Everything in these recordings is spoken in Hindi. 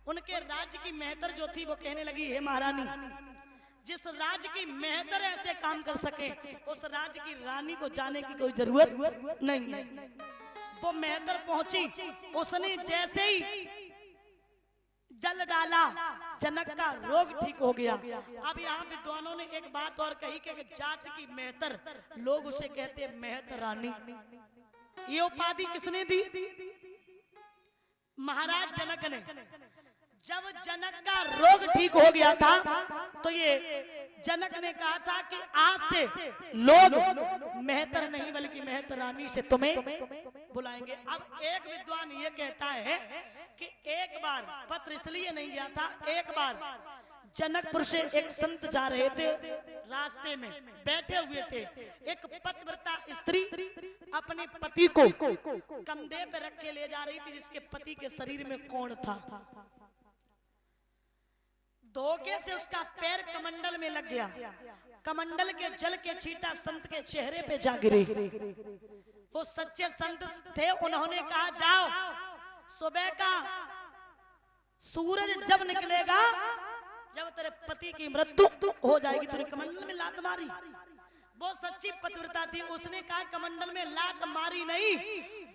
उनके राज्य की मेहतर जो थी वो कहने लगी, हे महारानी, जिस राज्य की मेहतर ऐसे काम कर सके उस राज्य की रानी को जाने की कोई जरूरत नहीं है। वो मेहतर पहुंची, उसने जैसे ही जल डाला जनक का रोग ठीक हो गया। अब यहाँ विद्वानों ने एक बात और कही कि जात की मेहतर, लोग उसे कहते मेहतर रानी। ये उपाधि किसने दी? महाराज जनक ने। जब जनक का रोग ठीक हो गया था तो ये जनक ने कहा था कि आज से लोग मेहतर नहीं बल्कि मेहतर रानी से तुम्हें बुलाएंगे। अब एक विद्वान ये कहता है कि एक बार पत्र इसलिए नहीं गया था, एक बार जनकपुर से एक संत जा रहे थे, रास्ते में बैठे हुए थे, एक पतिव्रता स्त्री अपने पति को कंधे पे रख के ले जा रही थी, जिसके पति के शरीर में कोढ़ था। धोखे से उसका पैर कमंडल में लग गया, कमंडल के जल के छींटा संत के चेहरे पे जा गिरे। वो सच्चे संत थे, उन्होंने कहा जाओ, सुबह का सूरज जब निकलेगा, जब तेरे पति की मृत्यु हो जाएगी, तेरे कमंडल में लात मारी। वो सच्ची पतिव्रता थी, उसने कहा कमंडल में लात मारी नहीं,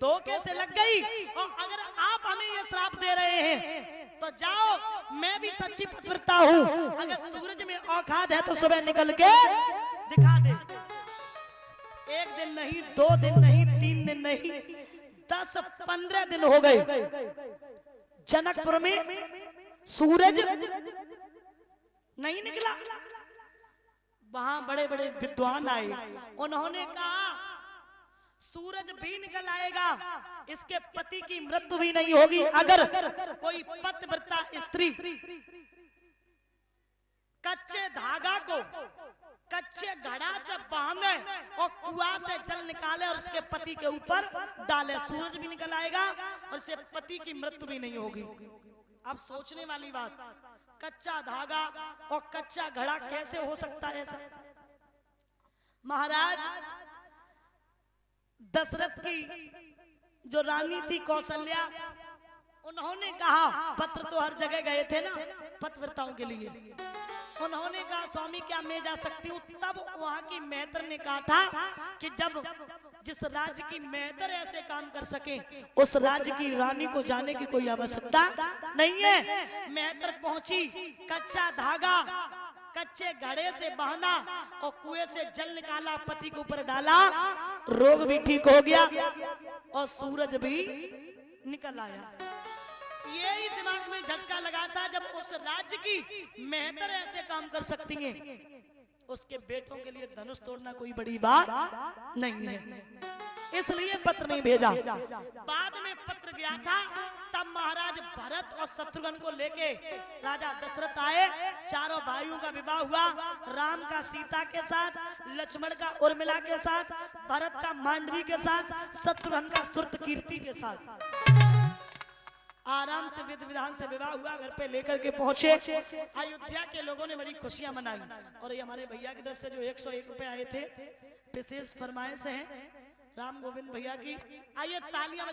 धोखे से लग गई। और अगर आप हमें ये श्राप दे रहे हैं तो जाओ, मैं भी सच्ची पतिव्रता हूँ, अगर सूरज में औकात है तो सुबह निकल के दिखा दे। एक दिन नहीं, 2 दिन नहीं, 3 दिन नहीं, 10-15 दिन हो गए। जनकपुर में सूरज नहीं निकला। वहां बड़े बड़े विद्वान आए, उन्होंने कहा सूरज भी निकल आएगा, इसके पति की मृत्यु भी नहीं होगी अगर कोई पतिव्रता स्त्री कच्चे धागा को कच्चे घड़ा से बांधे और कुआं से जल निकाले और उसके पति के ऊपर डाले, सूरज भी निकल आएगा और उसके पति की मृत्यु भी नहीं होगी। अब सोचने वाली बात, कच्चा धागा और कच्चा घड़ा कैसे हो सकता है ऐसा? महाराज दशरथ की जो रानी थी कौशल्या, उन्होंने कहा, पत्र तो हर जगह गए थे ना पतिव्रताओं के लिए, उन्होंने कहा स्वामी क्या मैं जा सकती हूँ? तब वहां की मेहतर ने कहा था कि जब जिस राज्य की मेहतर ऐसे काम कर सके उस राज्य की रानी को जाने की कोई आवश्यकता नहीं है। मेहतर पहुंची, कच्चा धागा कच्चे घड़े से बांधा और कुएं से जल निकाला, पति के ऊपर डाला, रोग भी ठीक हो गया और सूरज भी निकल आया। यही दिमाग में झटका लगा था, जब उस राज्य की मेहतर ऐसे काम कर सकती हैं, उसके बेटों के लिए धनुष तोड़ना कोई बड़ी बात नहीं है, इसलिए पत्र नहीं भेजा। बाद में पत्र गया था, तब महाराज भरत और शत्रुघ्न को लेके राजा दशरथ आए, चारों भाइयों का विवाह हुआ, राम का सीता के साथ, लक्ष्मण का उर्मिला के साथ, भरत का मांडवी के साथ, शत्रुघ्न का श्रुतकीर्ति के साथ। आराम से विधि विधान से विवाह हुआ, घर पे लेकर के पहुंचे। अयोध्या के लोगों ने बड़ी खुशियां मनाई और ये हमारे भैया की तरफ से जो 101 रुपए आए थे, विशेष फरमाइश है राम गोविंद भैया की। आइए तालियां